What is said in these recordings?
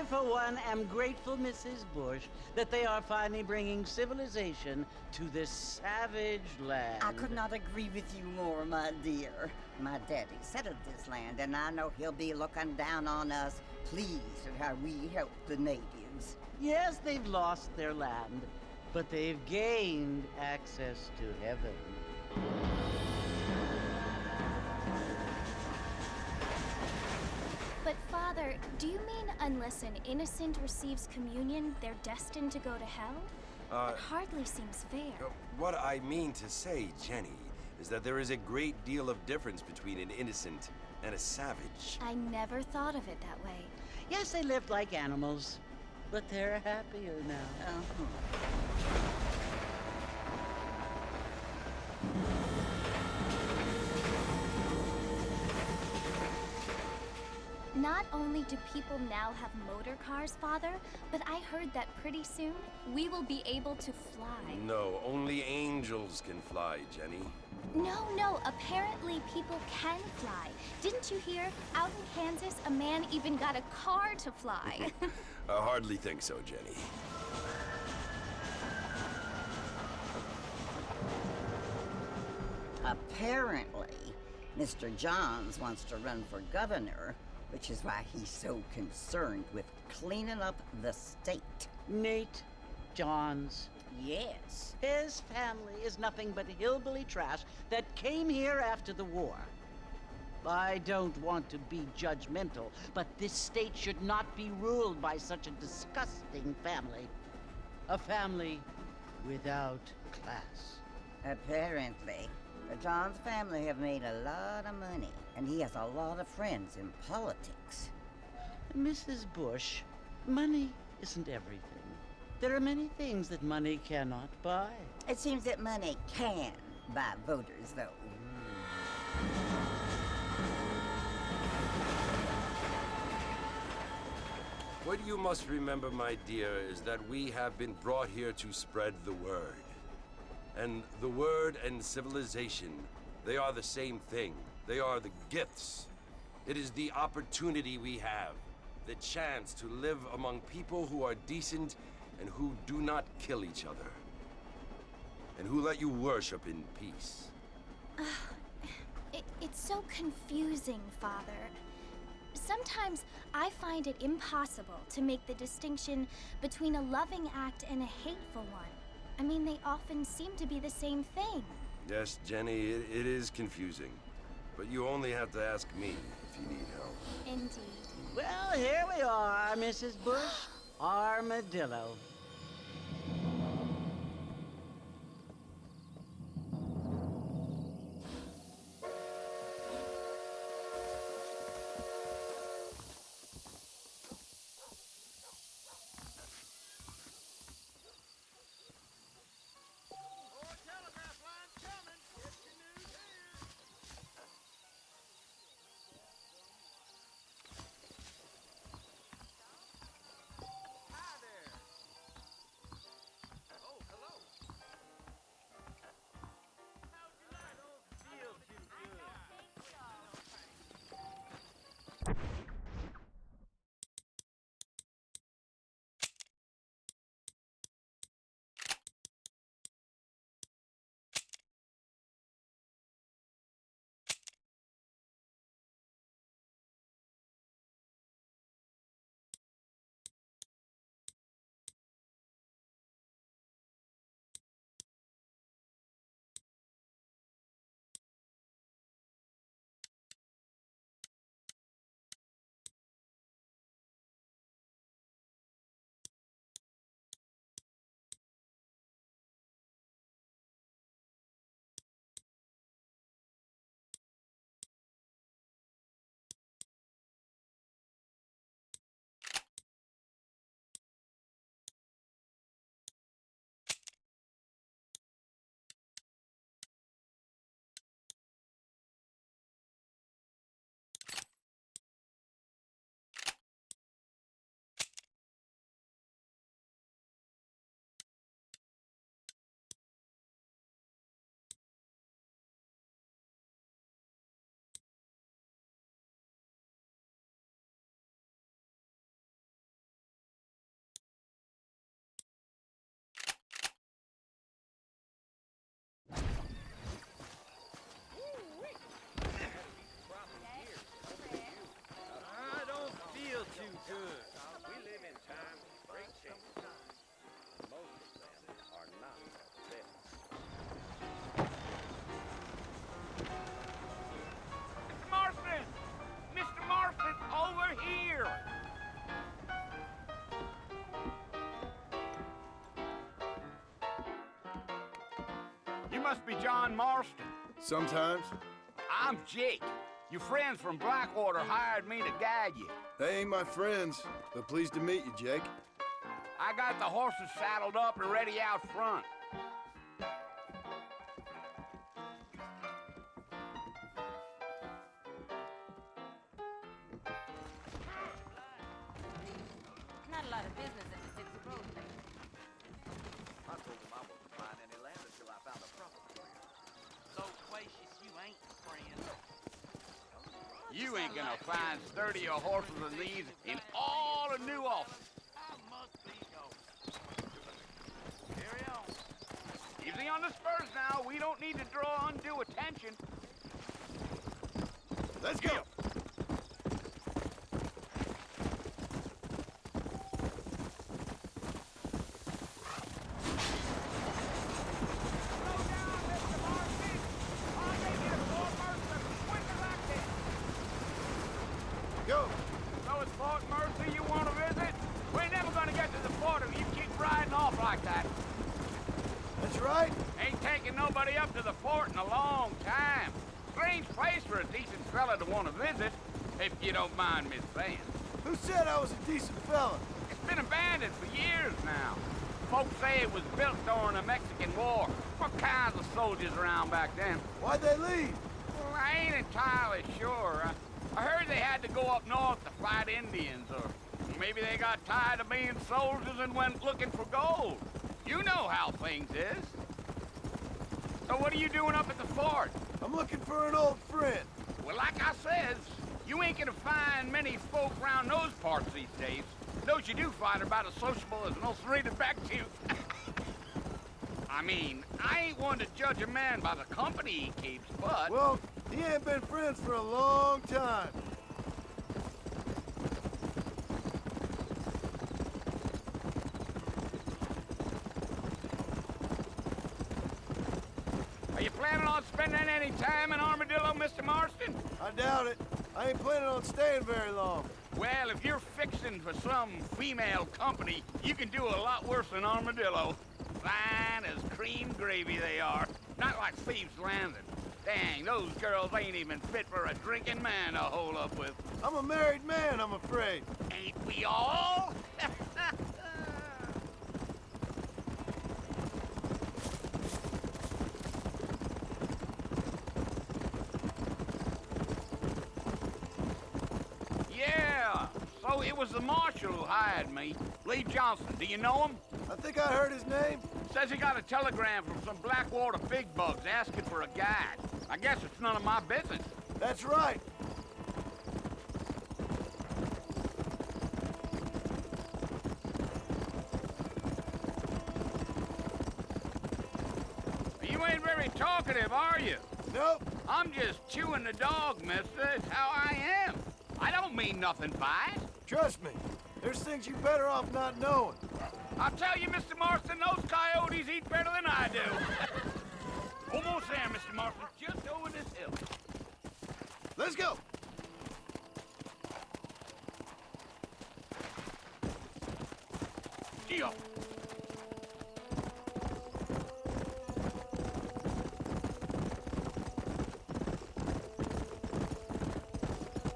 for one, am grateful, Mrs. Bush, that they are finally bringing civilization to this savage land. I could not agree with you more, my dear. My daddy settled this land, and I know he'll be looking down on us, pleased at how we help the natives. Yes, they've lost their land, but they've gained access to heaven. But Father, do you mean unless an innocent receives communion, they're destined to go to hell? That hardly seems fair. What I mean to say, Jenny, is that there is a great deal of difference between an innocent and a savage. I never thought of it that way. Yes, they lived like animals, but they're happier now. Not only do people now have motor cars, Father, but I heard that pretty soon we will be able to fly. No, only angels can fly, Jenny. No, apparently people can fly. Didn't you hear? Out in Kansas, a man even got a car to fly. I hardly think so, Jenny. Apparently, Mr. Johns wants to run for governor, which is why he's so concerned with cleaning up the state. Nate Johns. Yes. His family is nothing but hillbilly trash that came here after the war. I don't want to be judgmental, but this state should not be ruled by such a disgusting family. A family without class. Apparently. The Johns family have made a lot of money, and he has a lot of friends in politics. Mrs. Bush, money isn't everything. There are many things that money cannot buy. It seems that money can buy voters, though. What you must remember, my dear, is that we have been brought here to spread the word. And the word and civilization, they are the same thing. They are the gifts. It is the opportunity we have, the chance to live among people who are decent and who do not kill each other, and who let you worship in peace. It's so confusing, Father. Sometimes I find it impossible to make the distinction between a loving act and a hateful one. I mean, they often seem to be the same thing. Yes, Jenny, it is confusing. But you only have to ask me if you need help. Indeed. Well, here we are, Mrs. Bush. Armadillo. do good. We live in times of great change. Most of them are not this. Mr. Marston! Mr. Marston, over here! You must be John Marston. Sometimes. I'm Jake. Your friends from Blackwater hired me to guide you. They ain't my friends, but pleased to meet you, Jake. I got the horses saddled up and ready out front. Not a lot of business at the Dixie Road lately. I told him I wasn't buying any land until I found a property for you. So gracious, you ain't friend. You ain't gonna find sturdier horses than these in all of New Ulster. I must be going. Carry on. Easy on the spurs now. We don't need to draw undue attention. Let's go! Slow down, Mr. Marston. I'll make it a Fort Mercer quicker like this. Go! So it's Fort Mercer you want to visit? We're never gonna get to the fort if you keep riding off like that. That's right. Ain't taking nobody up to the fort in a long time. Strange place for a decent fella to want to visit, if you don't mind me saying. Who said I was a decent fella? It's been abandoned for years now. Folks say it was built during the Mexican War. What kinds of soldiers around back then? Why'd they leave? Well, I ain't entirely sure. I heard they had to go up north to fight Indians, or maybe they got tired of being soldiers and went looking for gold. You know how things is. So what are you doing up at the fort? I'm looking for an old friend. Well, like I says, you ain't gonna find many folk around those parts these days. Those you do find are about as sociable as an ulcerated back tooth. I mean, I ain't one to judge a man by the company he keeps, but... Well, he ain't been friends for a long time. Are you planning on spending any time in Armadillo, Mr. Marston? I doubt it. I ain't planning on staying very long. Well, if you're fixing for some female company, you can do a lot worse than Armadillo. Fine as cream gravy they are. Not like Thieves' Landing. Dang, those girls ain't even fit for a drinking man to hole up with. I'm a married man, I'm afraid. Ain't we all? Yeah, so it was the marshal who hired me. Lee Johnson, do you know him? I think I heard his name. Says he got a telegram from some Blackwater big bugs asking for a guide. I guess it's none of my business. That's right. You ain't very talkative, are you? Nope. I'm just chewing the dog, mister. It's how I am. I don't mean nothing by it. Trust me. There's things you better off not knowing. I'll tell you, Mr. Marston, those coyotes eat better than I do. Almost there, Mr. Marston. Just over this hill. Let's go. Geo.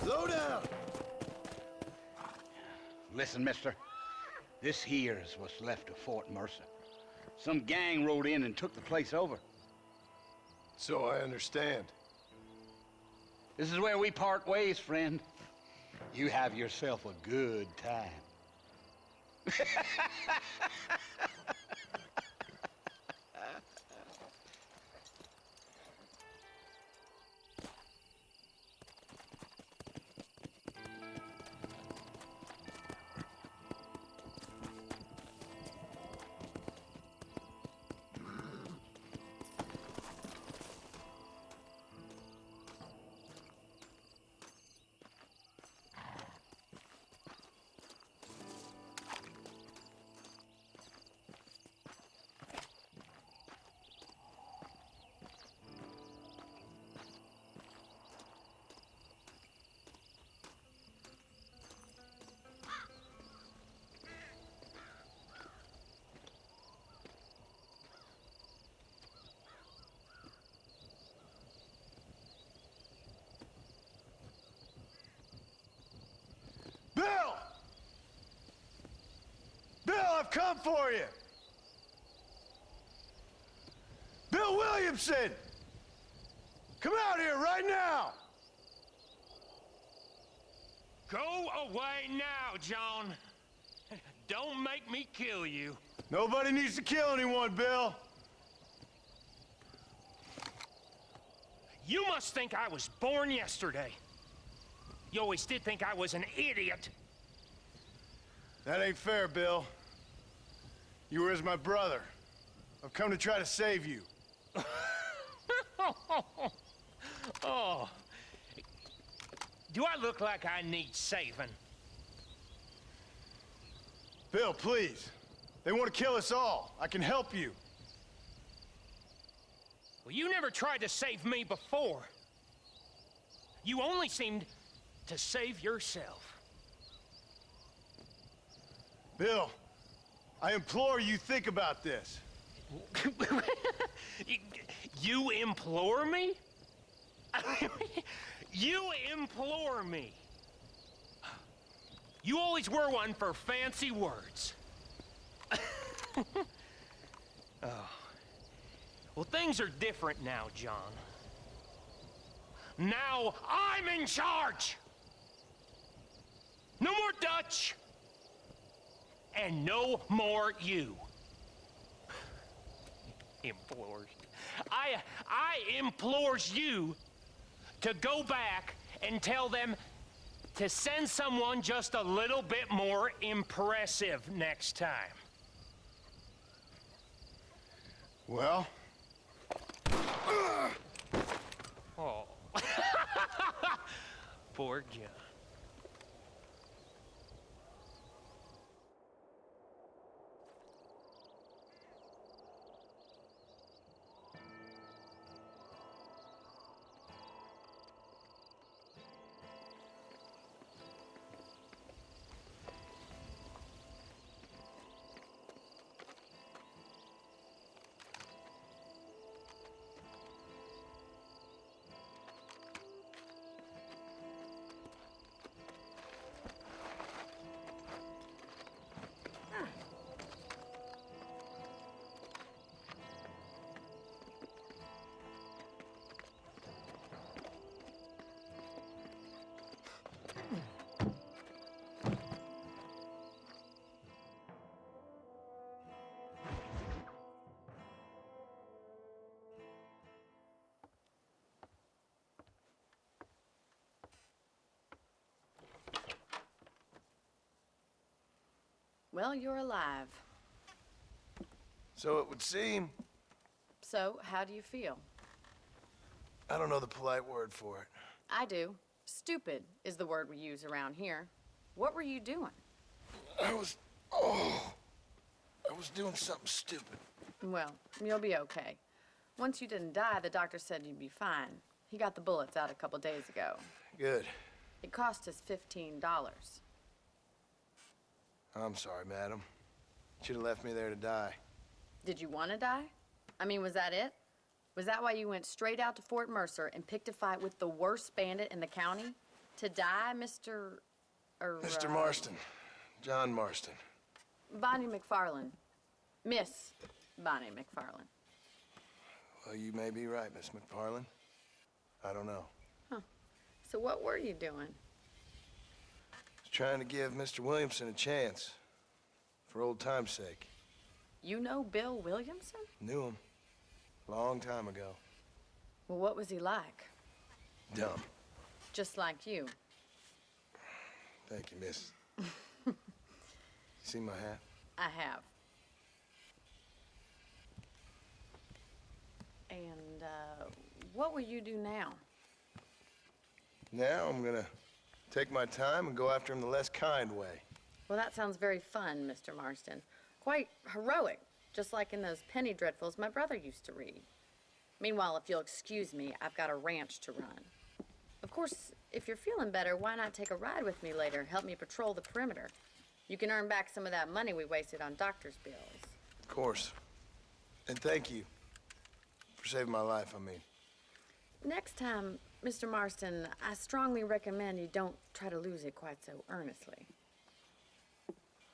Slow down. Listen, mister. This here is what's left of Fort Mercer. Some gang rode in and took the place over. So I understand. This is where we part ways, friend. You have yourself a good time. I've come for you! Bill Williamson! Come out here right now! Go away now, John. Don't make me kill you. Nobody needs to kill anyone, Bill. You must think I was born yesterday. You always did think I was an idiot. That ain't fair, Bill. You were as my brother. I've come to try to save you. Oh. Do I look like I need saving? Bill, please. They want to kill us all. I can help you. Well, you never tried to save me before. You only seemed to save yourself. Bill, I implore you think about this. You implore me? You implore me. You always were one for fancy words. Oh. Well, things are different now, John. Now I'm in charge. No more Dutch. And no more you. Implores. I implores you to go back and tell them to send someone just a little bit more impressive next time. Well? Oh. Poor John. Well, you're alive. So it would seem. So, how do you feel? I don't know the polite word for it. I do. Stupid is the word we use around here. What were you doing? I was doing something stupid. Well, you'll be okay. Once you didn't die, the doctor said you'd be fine. He got the bullets out a couple days ago. Good. It cost us $15. I'm sorry, madam. Should have left me there to die. Did you want to die? I mean, was that it? Was that why you went straight out to Fort Mercer and picked a fight with the worst bandit in the county? To die, Mr. Mr. Marston. John Marston. Bonnie McFarland. Miss Bonnie McFarland. Well, you may be right, Miss McFarland. I don't know. Huh. So what were you doing? Was trying to give Mr. Williamson a chance. For old time's sake. You know Bill Williamson? Knew him. Long time ago. Well, what was he like? Dumb. Just like you. Thank you, miss. You see my hat? I have. And, what will you do now? Now I'm gonna take my time and go after him the less kind way. Well, that sounds very fun, Mr. Marston. Quite heroic, just like in those penny dreadfuls my brother used to read. Meanwhile, if you'll excuse me, I've got a ranch to run. Of course, if you're feeling better, why not take a ride with me later? Help me patrol the perimeter. You can earn back some of that money we wasted on doctor's bills. Of course. And thank you for saving my life, I mean. Next time, Mr. Marston, I strongly recommend you don't try to lose it quite so earnestly.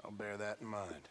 I'll bear that in mind.